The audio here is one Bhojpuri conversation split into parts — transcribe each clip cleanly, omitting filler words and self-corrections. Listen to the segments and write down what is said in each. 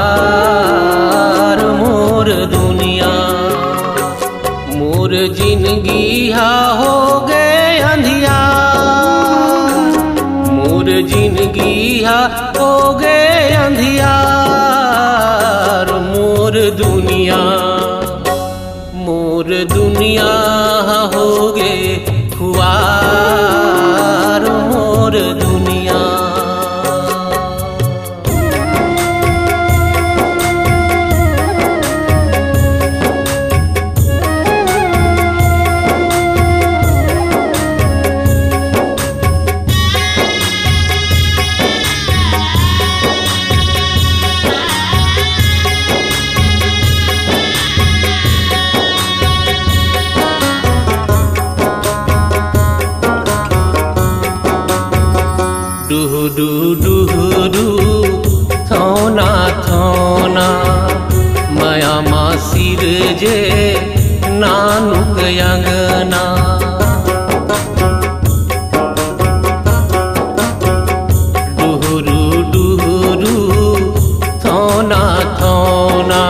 खुआर मोर दुनिया। मोर जिंदगी हा हो गए अंधियार, मोर जिंदगी हा हो गए अंधियार मोर दुनिया। मोर दुनिया हो गए खुआर मोर दुनिया। डुहु डुहु थौना थौना माया मा सिर जे नानुक अंगना। डुहुरु डुहुरु थौना थौना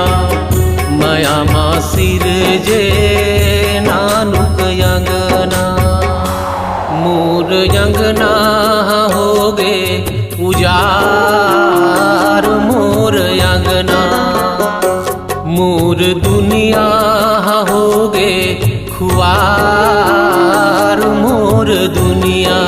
माया मा सिर जे नानुक अंगना। मोर अंगना हो गे उजार मोर अंगना। मोर दुनिया हो गे खुआर मोर दुनिया।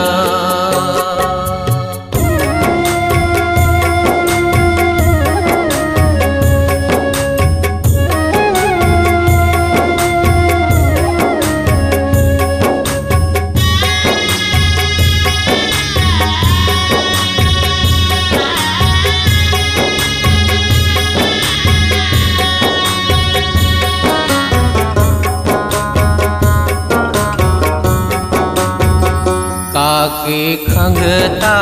काके खंगता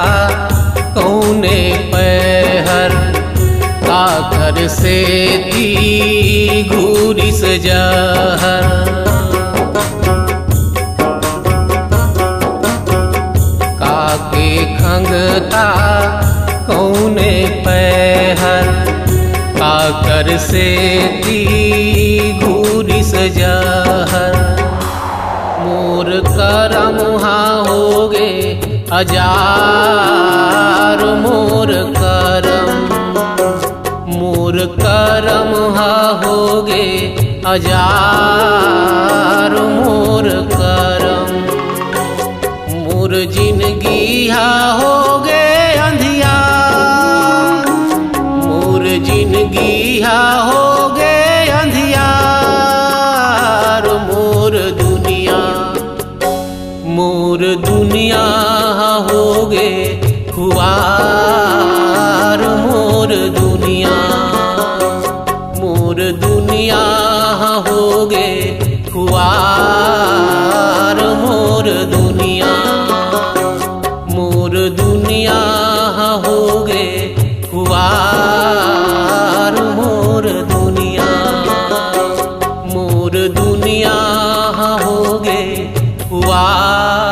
कौने पहर, काकर से दी घूरिस जहर। काके खंगता कौने पहर, काकर से दी घूरिस जहर। मोर करम हा हो गे हजार मोर करम। मोर करम हा हो गे हजार मोर करम। मोर जिंदगी हा हो गे अंधियार, मोर जिंदगी हा हो गे अंधियार मोर दुनिया। मोर दुनिया हो गे खुआर मोर दुनिया। मोर दुनिया हो गे खुआर मोर दुनिया। मोर दुनिया हो गे खुआर मोर दुनिया। मोर दुनिया हो गे खुआर